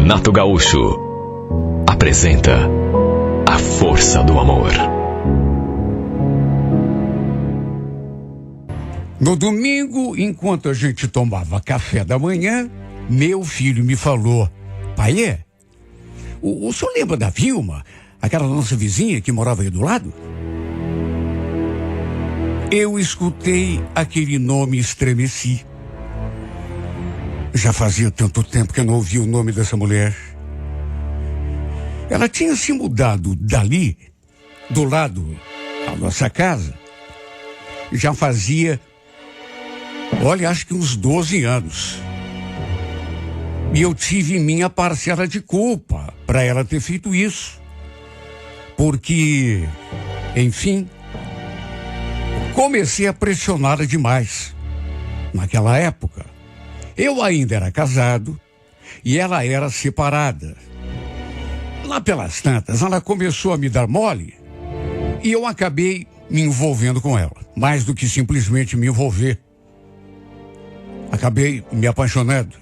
Renato Gaúcho apresenta A Força do Amor. No domingo, enquanto a gente tomava café da manhã, meu filho me falou: pai, o senhor lembra da Vilma, aquela nossa vizinha que morava aí do lado? Eu escutei aquele nome e estremeci. Já fazia tanto tempo que eu não ouvia o nome dessa mulher. Ela tinha se mudado dali, do lado da nossa casa, já fazia, acho que uns 12 anos. E eu tive minha parcela de culpa para ela ter feito isso. Porque, enfim, comecei a pressioná-la demais. Naquela época, eu ainda era casado e ela era separada. Lá pelas tantas, ela começou a me dar mole e eu acabei me envolvendo com ela. Mais do que simplesmente me envolver. Acabei me apaixonando.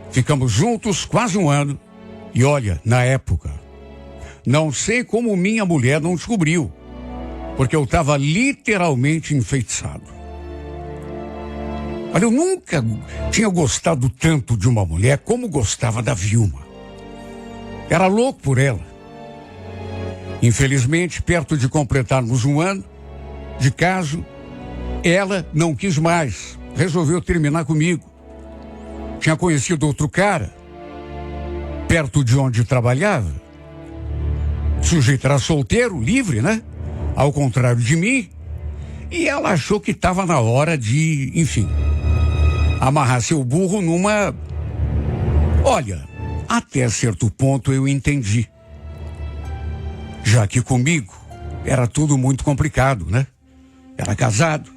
Ficamos juntos quase um ano. E olha, na época, não sei como minha mulher não descobriu. Porque eu estava literalmente enfeitiçado. Olha, eu nunca tinha gostado tanto de uma mulher como gostava da Vilma. Era louco por ela. Infelizmente, perto de completarmos um ano de caso, ela não quis mais. Resolveu terminar comigo. Tinha conhecido outro cara, perto de onde trabalhava. O sujeito era solteiro, livre, né? Ao contrário de mim. E ela achou que estava na hora de, enfim, amarrar seu burro numa... Olha, até certo ponto eu entendi. Já que comigo era tudo muito complicado, né? Era casado.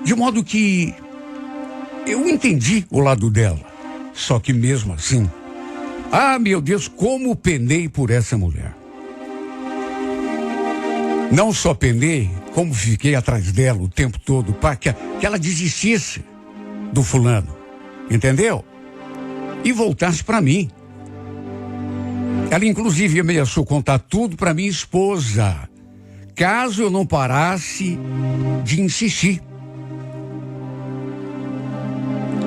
De modo que eu entendi o lado dela. Só que mesmo assim, meu Deus, como penei por essa mulher. Não só penei, como fiquei atrás dela o tempo todo para que ela desistisse do fulano, entendeu? E voltasse para mim. Ela inclusive ameaçou contar tudo para minha esposa, caso eu não parasse de insistir.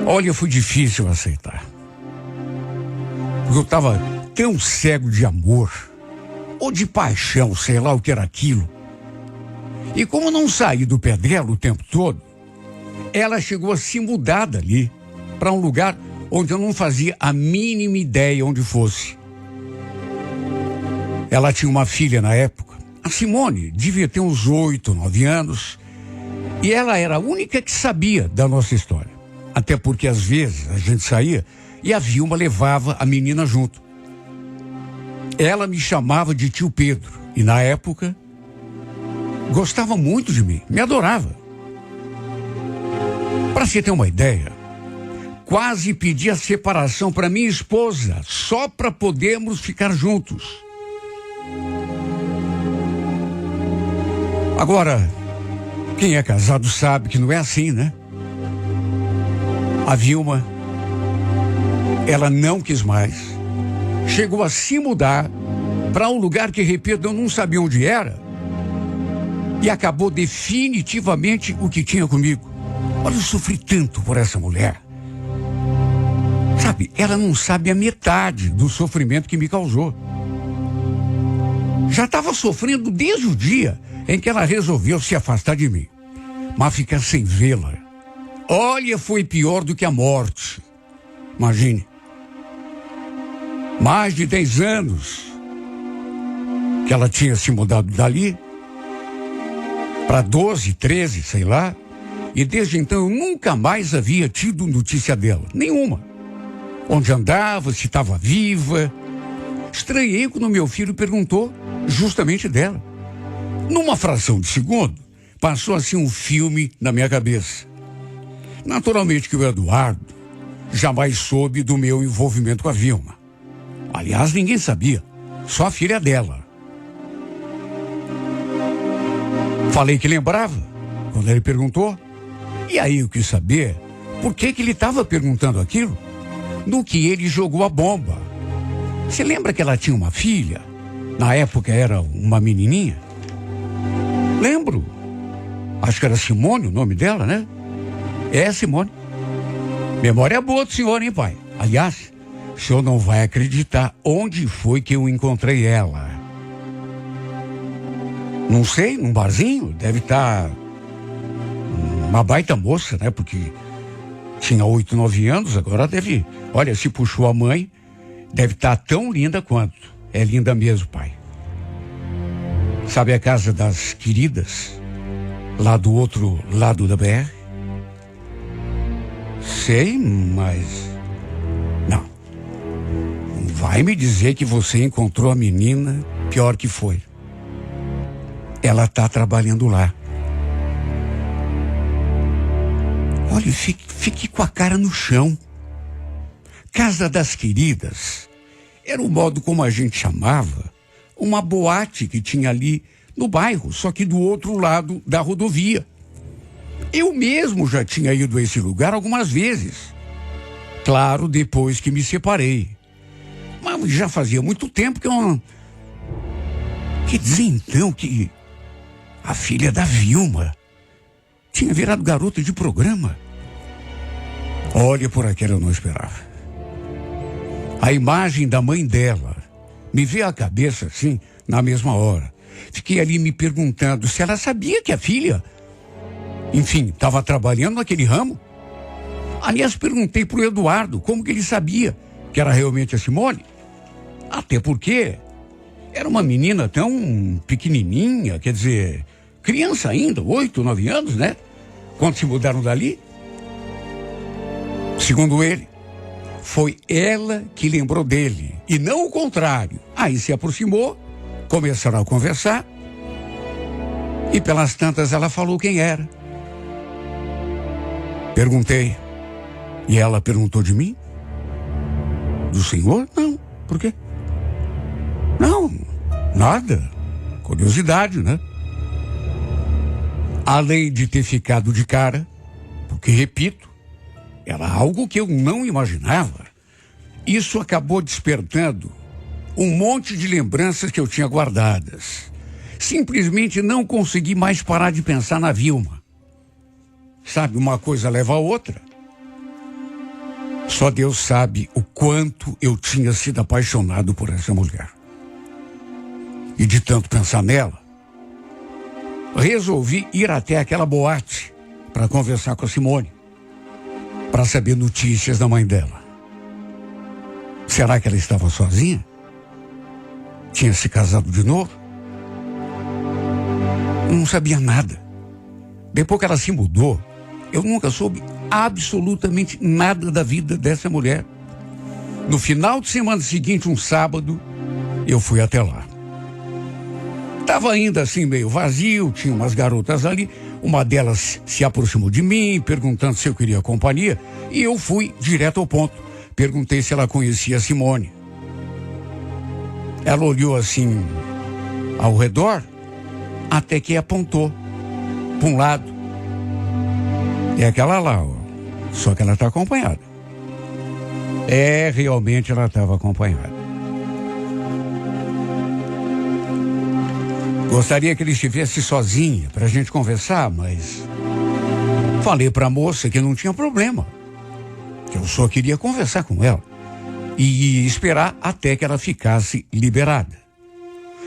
Olha, foi difícil aceitar. Porque eu estava tão cego de amor, ou de paixão, sei lá o que era aquilo. E como não saí do pé dela o tempo todo, ela chegou a se mudar dali para um lugar onde eu não fazia a mínima ideia onde fosse. Ela tinha uma filha na época, a Simone, devia ter uns 8, 9 anos, e ela era a única que sabia da nossa história. Até porque às vezes a gente saía e a Vilma levava a menina junto. Ela me chamava de tio Pedro e na época gostava muito de mim, me adorava. Para você ter uma ideia, quase pedi a separação para minha esposa, só para podermos ficar juntos. Agora, quem é casado sabe que não é assim, né? A Vilma, ela não quis mais. Chegou a se mudar para um lugar que, repito, eu não sabia onde era. E acabou definitivamente o que tinha comigo. Olha, eu sofri tanto por essa mulher. Sabe, ela não sabe a metade do sofrimento que me causou. Já estava sofrendo desde o dia em que ela resolveu se afastar de mim. Mas ficar sem vê-la, olha, foi pior do que a morte. Imagine. Mais de 10 anos que ela tinha se mudado dali para 12, 13, sei lá. E desde então eu nunca mais havia tido notícia dela. Nenhuma. Onde andava, se estava viva. Estranhei quando meu filho perguntou justamente dela. Numa fração de segundo, passou assim um filme na minha cabeça. Naturalmente que o Eduardo jamais soube do meu envolvimento com a Vilma. Aliás, ninguém sabia. Só a filha dela. Falei que lembrava, quando ele perguntou. E aí eu quis saber por que ele estava perguntando aquilo. no que ele jogou a bomba. Você lembra que ela tinha uma filha? Na época era uma menininha? Lembro. Acho que era Simone o nome dela, né? É, Simone. Memória boa do senhor, hein, pai? Aliás, o senhor não vai acreditar onde foi que eu encontrei ela. Não sei, num barzinho, deve estar uma baita moça, né? Porque tinha 8, 9 anos, agora deve... Olha, se puxou a mãe, deve estar tão linda quanto. É linda mesmo, pai. Sabe a casa das queridas? Lá do outro lado da BR? Sei, mas... Não. Não vai me dizer que você encontrou a menina, pior que foi. Ela está trabalhando lá. Olha, fique com a cara no chão. Casa das Queridas era o modo como a gente chamava uma boate que tinha ali no bairro, só que do outro lado da rodovia. Eu mesmo já tinha ido a esse lugar algumas vezes. Claro, depois que me separei. Mas já fazia muito tempo que eu não... Quer dizer então que a filha da Vilma tinha virado garota de programa? Olha, por aquela eu não esperava. A imagem da mãe dela me veio à cabeça assim, na mesma hora. Fiquei ali me perguntando se ela sabia que a filha, enfim, estava trabalhando naquele ramo. Aliás, perguntei para o Eduardo como que ele sabia que era realmente a Simone. Até porque era uma menina tão pequenininha, quer dizer, criança ainda, 8, 9 anos, né? Quando se mudaram dali. Segundo ele, foi ela que lembrou dele, e não o contrário. Aí se aproximou, começaram a conversar, e pelas tantas ela falou quem era. Perguntei, e ela perguntou de mim? Do senhor? Não. Por quê? Não, nada. Curiosidade, né? Além de ter ficado de cara, porque, repito, era algo que eu não imaginava. Isso acabou despertando um monte de lembranças que eu tinha guardadas. Simplesmente não consegui mais parar de pensar na Vilma. Sabe, uma coisa leva a outra. Só Deus sabe o quanto eu tinha sido apaixonado por essa mulher. E de tanto pensar nela, resolvi ir até aquela boate para conversar com a Simone, para saber notícias da mãe dela. Será que ela estava sozinha? Tinha se casado de novo? Não sabia nada. Depois que ela se mudou, eu nunca soube absolutamente nada da vida dessa mulher. No final de semana seguinte, um sábado, eu fui até lá. Estava ainda assim meio vazio, tinha umas garotas ali. Uma delas se aproximou de mim, perguntando se eu queria companhia, e eu fui direto ao ponto. Perguntei se ela conhecia a Simone. Ela olhou assim ao redor, até que apontou para um lado. É aquela lá, ó. Só que ela está acompanhada. É, realmente ela estava acompanhada. Gostaria que ele estivesse sozinha para a gente conversar, mas falei para a moça que não tinha problema, que eu só queria conversar com ela e esperar até que ela ficasse liberada.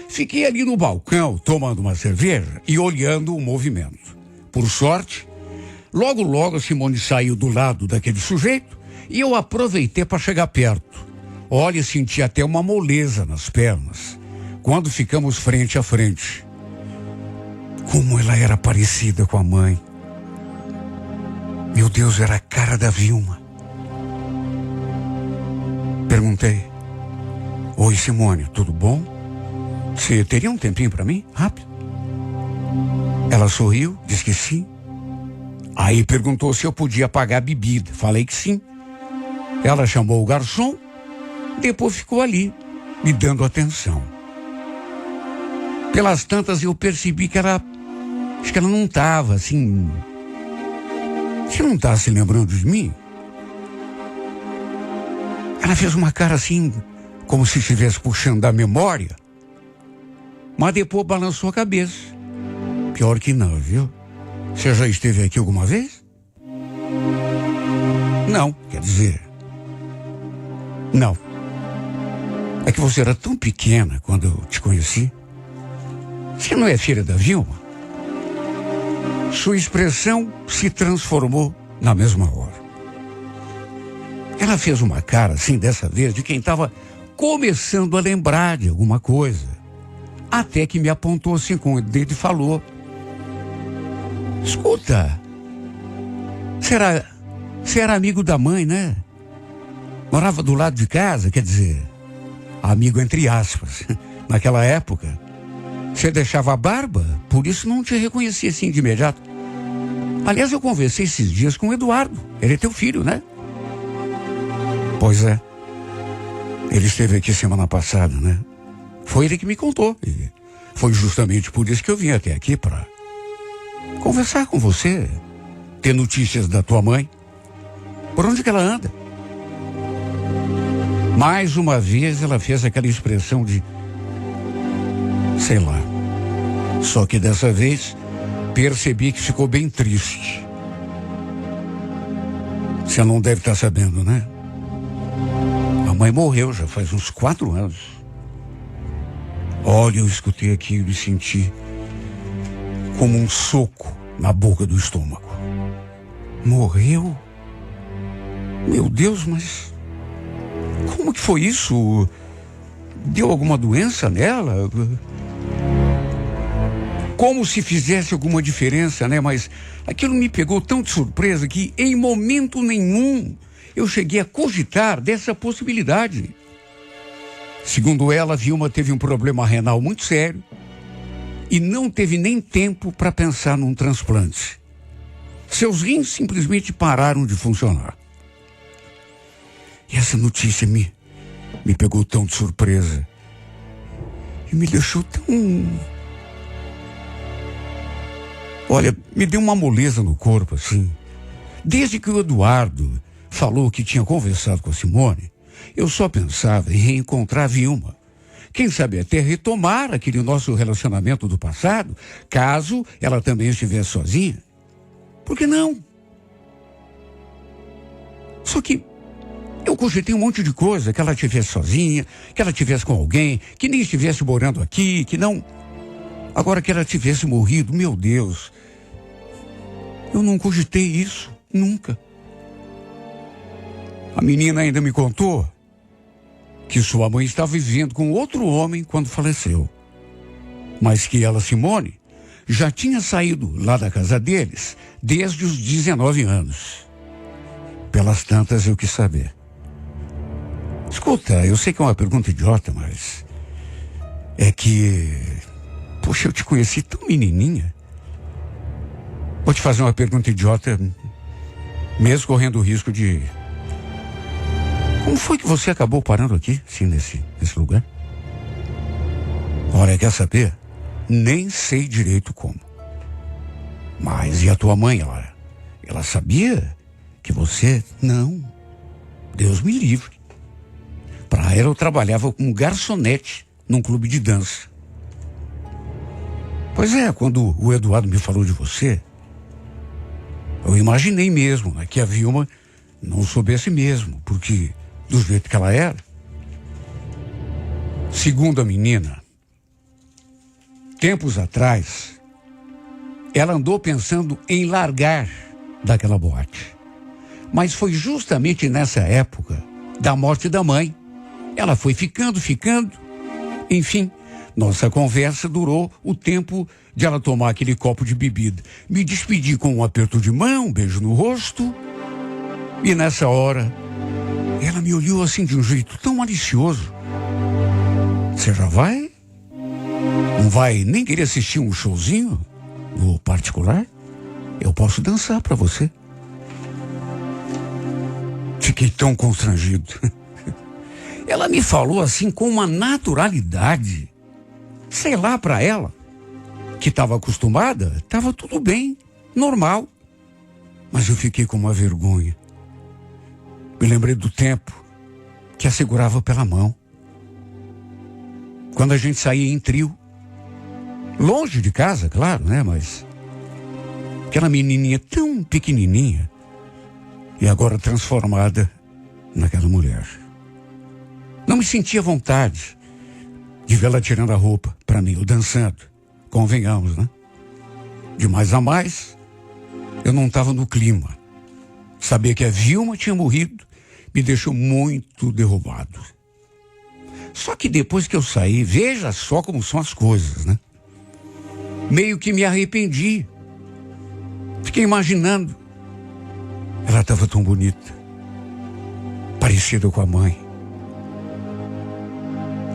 Fiquei ali no balcão tomando uma cerveja e olhando o movimento. Por sorte, logo a Simone saiu do lado daquele sujeito e eu aproveitei para chegar perto. Olha, senti até uma moleza nas pernas quando ficamos frente a frente. Como ela era parecida com a mãe. Meu Deus, era a cara da Vilma. Perguntei: oi, Simone, tudo bom? Você teria um tempinho para mim? Rápido. Ela sorriu, disse que sim. Aí perguntou se eu podia pagar a bebida. Falei que sim. Ela chamou o garçom, depois ficou ali, me dando atenção. Pelas tantas eu percebi que ela, acho que ela não estava assim, você não está se lembrando de mim? Ela fez uma cara assim, como se estivesse puxando da memória, mas depois balançou a cabeça. Pior que não, viu? Você já esteve aqui alguma vez? Não, quer dizer, não. É que você era tão pequena quando eu te conheci. Você não é filha da Vilma? Sua expressão se transformou na mesma hora. Ela fez uma cara assim dessa vez de quem estava começando a lembrar de alguma coisa. Até que me apontou assim com o dedo e falou: escuta, você era amigo da mãe, né? Morava do lado de casa, quer dizer, amigo entre aspas. Naquela época, você deixava a barba, por isso não te reconhecia assim de imediato. Aliás, eu conversei esses dias com o Eduardo, ele é teu filho, né? Pois é. Ele esteve aqui semana passada, né? Foi ele que me contou. E foi justamente por isso que eu vim até aqui para conversar com você, ter notícias da tua mãe. Por onde que ela anda? Mais uma vez ela fez aquela expressão de sei lá. Só que dessa vez percebi que ficou bem triste. Você não deve estar sabendo, né? A mãe morreu já faz uns 4 anos. Olha, eu escutei aquilo e senti como um soco na boca do estômago. Morreu? Meu Deus, mas como que foi isso? Deu alguma doença nela? Como se fizesse alguma diferença, né? Mas aquilo me pegou tão de surpresa que em momento nenhum eu cheguei a cogitar dessa possibilidade. Segundo ela, Vilma teve um problema renal muito sério e não teve nem tempo para pensar num transplante. Seus rins simplesmente pararam de funcionar. E essa notícia me pegou tão de surpresa e me deixou tão... Olha, me deu uma moleza no corpo, assim. Desde que o Eduardo falou que tinha conversado com a Simone, eu só pensava em reencontrar a Vilma. Quem sabe até retomar aquele nosso relacionamento do passado, caso ela também estivesse sozinha. Por que não? Só que eu cogitei um monte de coisa, que ela estivesse sozinha, que ela estivesse com alguém, que nem estivesse morando aqui, que não... Agora que ela tivesse morrido, meu Deus, eu não cogitei isso, nunca. A menina ainda me contou que sua mãe estava vivendo com outro homem quando faleceu. Mas que ela, Simone, já tinha saído lá da casa deles desde os 19 anos. Pelas tantas eu quis saber. Escuta, eu sei que é uma pergunta idiota, mas... é que... Poxa, eu te conheci tão menininha. Vou te fazer uma pergunta idiota, mesmo correndo o risco de... Como foi que você acabou parando aqui, assim, nesse lugar? Olha, quer saber? Nem sei direito como. Mas e a tua mãe, ela sabia que você... Não. Deus me livre. Para ela eu trabalhava como garçonete num clube de dança. Pois é, quando o Eduardo me falou de você, eu imaginei mesmo, né, que a Vilma não soubesse mesmo, porque do jeito que ela era. Segundo a menina, tempos atrás, ela andou pensando em largar daquela boate. Mas foi justamente nessa época da morte da mãe. Ela foi ficando, enfim... Nossa conversa durou o tempo de ela tomar aquele copo de bebida. Me despedi com um aperto de mão, um beijo no rosto. E nessa hora, ela me olhou assim de um jeito tão malicioso. Você já vai? Não vai nem querer assistir um showzinho no particular? Eu posso dançar para você. Fiquei tão constrangido. Ela me falou assim com uma naturalidade. Sei lá, para ela, que estava acostumada, estava tudo bem, normal. Mas eu fiquei com uma vergonha. Me lembrei do tempo que a segurava pela mão. Quando a gente saía em trio, longe de casa, claro, né? Mas aquela menininha tão pequenininha e agora transformada naquela mulher. Não me sentia vontade de vê-la tirando a roupa para mim, ou dançando. Convenhamos, né? De mais a mais, eu não estava no clima. Saber que a Vilma tinha morrido me deixou muito derrubado. Só que depois que eu saí, veja só como são as coisas, né? Meio que me arrependi. Fiquei imaginando. Ela estava tão bonita, parecida com a mãe.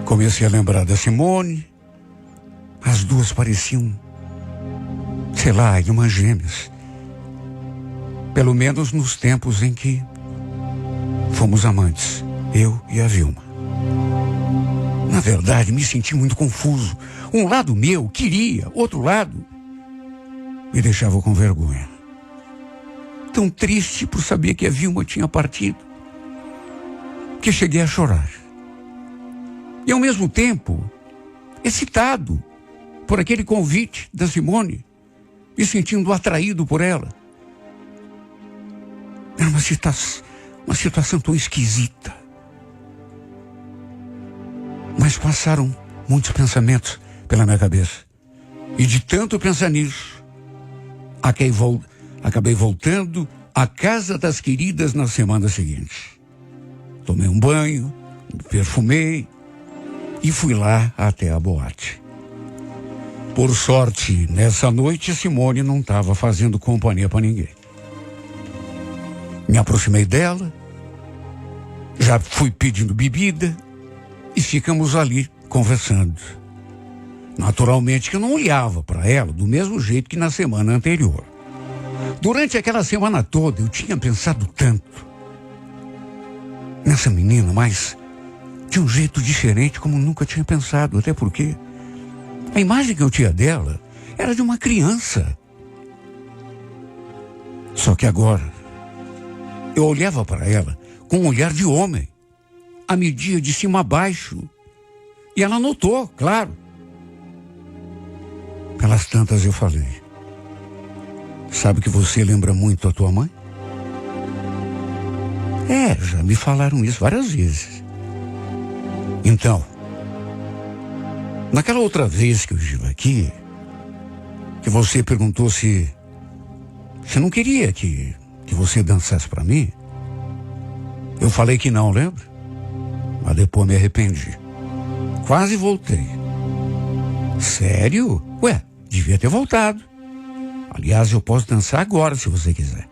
Comecei a lembrar da Simone. As duas pareciam, sei lá, irmãs gêmeas. Pelo menos nos tempos em que fomos amantes, eu e a Vilma. Na verdade, me senti muito confuso. Um lado meu queria, outro lado me deixava com vergonha. Tão triste por saber que a Vilma tinha partido, que cheguei a chorar. E ao mesmo tempo, excitado por aquele convite da Simone, me sentindo atraído por ela. Era uma situação tão esquisita. Mas passaram muitos pensamentos pela minha cabeça. E de tanto pensar nisso, acabei voltando à casa das queridas na semana seguinte. Tomei um banho, me perfumei e fui lá até a boate. Por sorte, nessa noite, Simone não estava fazendo companhia para ninguém. Me aproximei dela, já fui pedindo bebida e ficamos ali conversando. Naturalmente que eu não olhava para ela do mesmo jeito que na semana anterior. Durante aquela semana toda eu tinha pensado tanto nessa menina, mas de um jeito diferente como nunca tinha pensado, até porque a imagem que eu tinha dela era de uma criança. Só que agora eu olhava para ela com um olhar de homem, a media de cima a baixo. E ela notou, claro. Pelas tantas eu falei: sabe que você lembra muito a tua mãe? Já me falaram isso várias vezes. Então, naquela outra vez que eu estive aqui, que você perguntou se não queria que você dançasse para mim, eu falei que não, lembra? Mas depois me arrependi. Quase voltei. Sério? Ué, devia ter voltado. Aliás, eu posso dançar agora, se você quiser.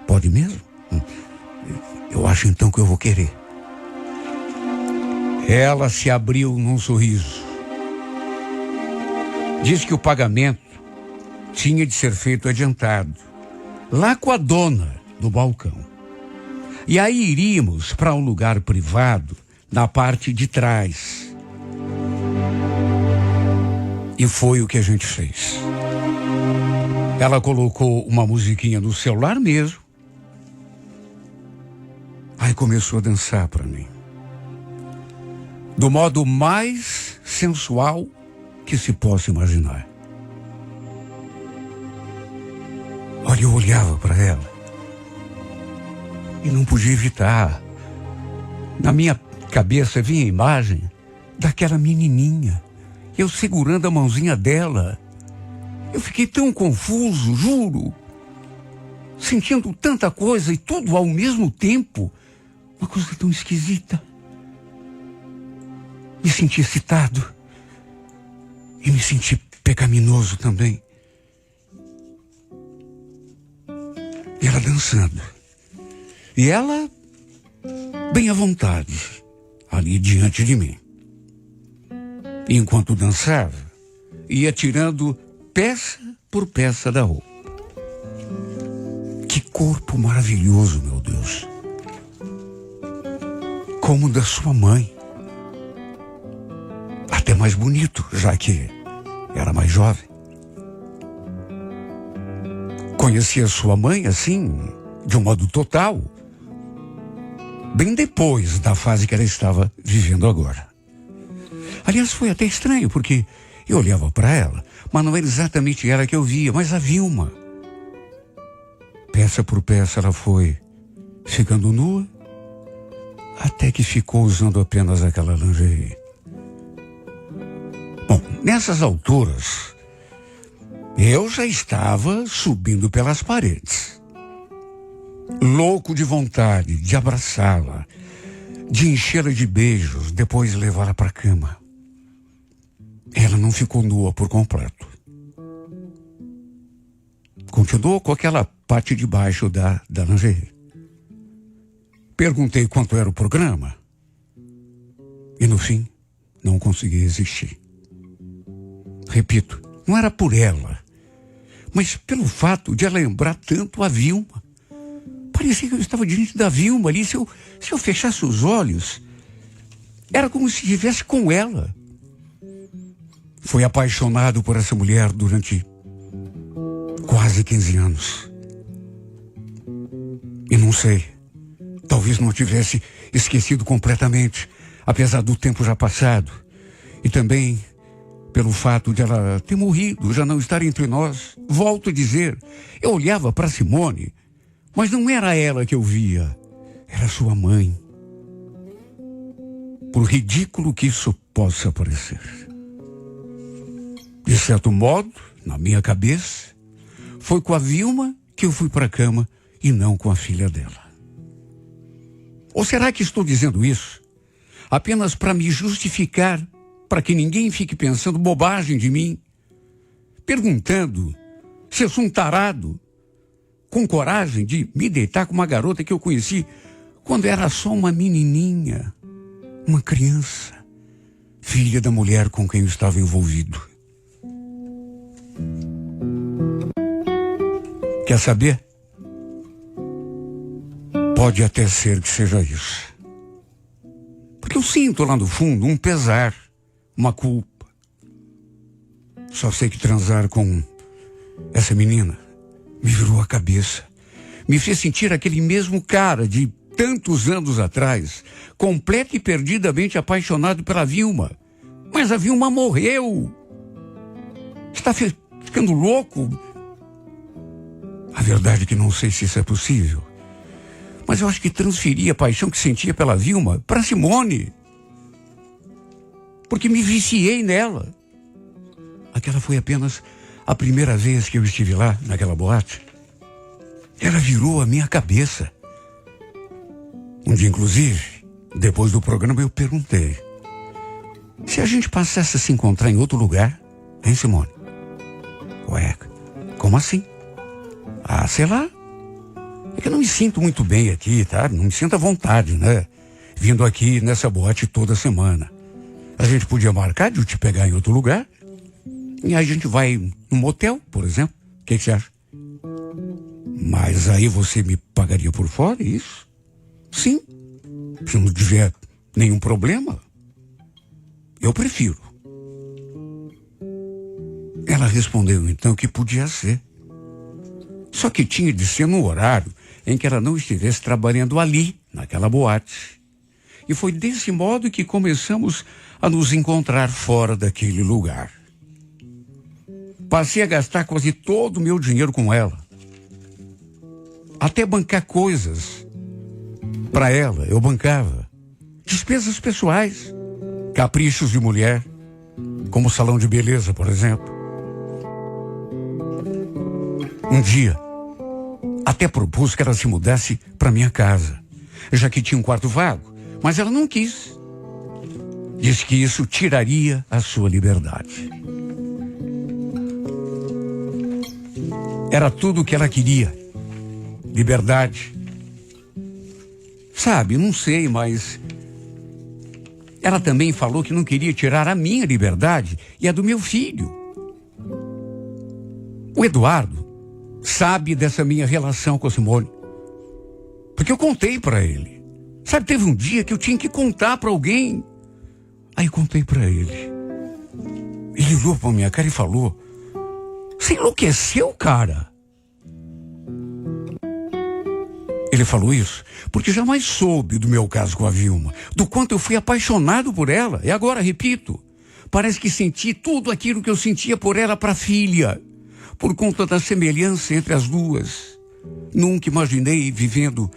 Pode mesmo? Eu acho então que eu vou querer. Ela se abriu num sorriso. Disse que o pagamento tinha de ser feito adiantado, lá com a dona do balcão. E aí iríamos para um lugar privado na parte de trás. E foi o que a gente fez. Ela colocou uma musiquinha no celular mesmo. Aí começou a dançar para mim, do modo mais sensual que se possa imaginar. Olha, eu olhava para ela e não podia evitar. Na minha cabeça vinha a imagem daquela menininha, eu segurando a mãozinha dela. Eu fiquei tão confuso, juro, sentindo tanta coisa e tudo ao mesmo tempo. Uma coisa tão esquisita. Me senti excitado e me senti pecaminoso também. E ela dançando. E ela bem à vontade, ali diante de mim. E enquanto dançava, ia tirando peça por peça da roupa. Que corpo maravilhoso, meu Deus. Como o da sua mãe. Até mais bonito, já que era mais jovem. Conhecia sua mãe assim, de um modo total. bem depois da fase que ela estava vivendo agora. Aliás, foi até estranho, porque eu olhava para ela, mas não era exatamente ela que eu via, mas a Vilma. Peça por peça ela foi ficando nua, até que ficou usando apenas aquela lingerie. Bom, nessas alturas, eu já estava subindo pelas paredes, louco de vontade de abraçá-la, de enchê-la de beijos, depois levá-la para a cama. Ela não ficou nua por completo. Continuou com aquela parte de baixo da lingerie. Perguntei quanto era o programa e, no fim, não consegui resistir. Repito, não era por ela, mas pelo fato de ela lembrar tanto a Vilma. Parecia que eu estava diante da Vilma ali. Se eu fechasse os olhos, era como se estivesse com ela. Fui apaixonado por essa mulher durante quase 15 anos. E não sei, talvez não tivesse esquecido completamente, apesar do tempo já passado. E também pelo fato de ela ter morrido, já não estar entre nós. Volto a dizer, eu olhava para Simone, mas não era ela que eu via, era sua mãe. Por ridículo que isso possa parecer. De certo modo, na minha cabeça, foi com a Vilma que eu fui para a cama e não com a filha dela. Ou será que estou dizendo isso apenas para me justificar, para que ninguém fique pensando bobagem de mim, perguntando se eu sou um tarado, com coragem de me deitar com uma garota que eu conheci quando era só uma menininha, uma criança, filha da mulher com quem eu estava envolvido? Quer saber? Pode até ser que seja isso. Porque eu sinto lá no fundo um pesar, uma culpa. Só sei que transar com essa menina me virou a cabeça. Me fez sentir aquele mesmo cara de tantos anos atrás, completo e perdidamente apaixonado pela Vilma. Mas a Vilma morreu. Está ficando louco? A verdade é que não sei se isso é possível. Mas eu acho que transferi a paixão que sentia pela Vilma para Simone. Porque me viciei nela. Aquela foi apenas a primeira vez que eu estive lá, naquela boate. Ela virou a minha cabeça. Um dia, inclusive, depois do programa, eu perguntei: se a gente passasse a se encontrar em outro lugar, hein, Simone? Ué, como assim? Ah, sei lá. É que eu não me sinto muito bem aqui, tá? Não me sinto à vontade, né? Vindo aqui nessa boate toda semana. A gente podia marcar de eu te pegar em outro lugar. E aí a gente vai num motel, por exemplo. O que você acha? Mas aí você me pagaria por fora, isso? Sim. Se não tiver nenhum problema, eu prefiro. Ela respondeu então que podia ser. Só que tinha de ser no horário em que ela não estivesse trabalhando ali, naquela boate. E foi desse modo que começamos a nos encontrar fora daquele lugar. Passei a gastar quase todo o meu dinheiro com ela. Até bancar coisas. Para ela, eu bancava. Despesas pessoais. Caprichos de mulher. Como salão de beleza, por exemplo. Um dia, até propus que ela se mudasse para minha casa, já que tinha um quarto vago, mas ela não quis. Disse que isso tiraria a sua liberdade. Era tudo o que ela queria. Liberdade. Sabe, não sei, mas ela também falou que não queria tirar a minha liberdade e a do meu filho. O Eduardo sabe dessa minha relação com a Simone. Porque eu contei para ele. Sabe, teve um dia que eu tinha que contar para alguém. Aí contei para ele. Ele olhou para minha cara e falou: você enlouqueceu, cara? Ele falou isso porque jamais soube do meu caso com a Vilma, do quanto eu fui apaixonado por ela. E agora, repito, parece que senti tudo aquilo que eu sentia por ela para a filha, por conta da semelhança entre as duas. Nunca imaginei vivendo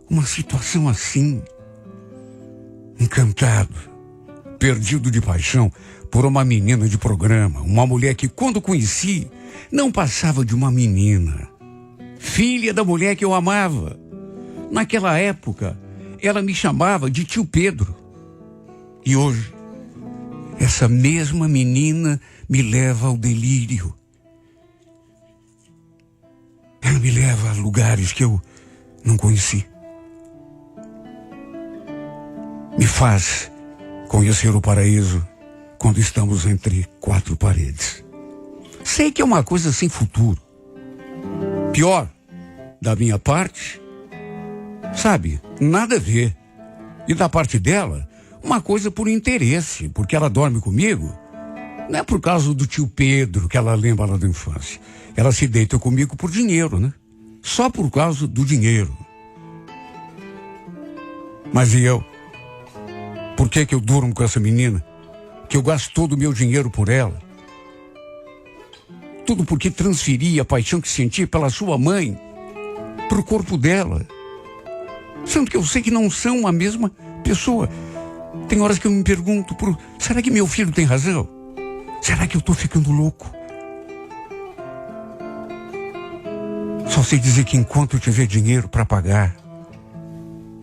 uma situação assim. Encantado, perdido de paixão por uma menina de programa, uma mulher que, quando conheci, não passava de uma menina, filha da mulher que eu amava. Naquela época, ela me chamava de tio Pedro. E hoje, essa mesma menina me leva ao delírio. Ela me leva a lugares que eu não conheci. Me faz conhecer o paraíso quando estamos entre quatro paredes. Sei que é uma coisa sem futuro. Pior, da minha parte, sabe, nada a ver. E da parte dela, uma coisa por interesse, porque ela dorme comigo. Não é por causa do tio Pedro que ela lembra lá da infância. Ela se deita comigo por dinheiro, né? Só por causa do dinheiro. Mas e eu? Por que eu durmo com essa menina? Que eu gasto todo o meu dinheiro por ela? Tudo porque transferi a paixão que senti pela sua mãe para o corpo dela. Sendo que eu sei que não são a mesma pessoa. Tem horas que eu me pergunto, será que meu filho tem razão? Será que eu estou ficando louco? Só sei dizer que enquanto eu tiver dinheiro para pagar,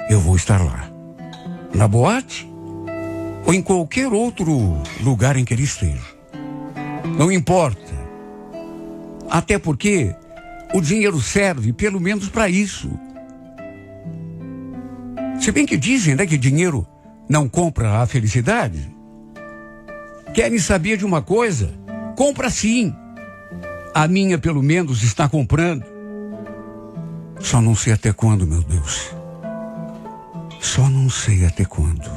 eu vou estar lá. Na boate ou em qualquer outro lugar em que ele esteja. Não importa. Até porque o dinheiro serve pelo menos para isso. Se bem que dizem, né, que dinheiro não compra a felicidade. Querem saber de uma coisa? Compra sim. A minha, pelo menos, está comprando. Só não sei até quando, meu Deus. Só não sei até quando.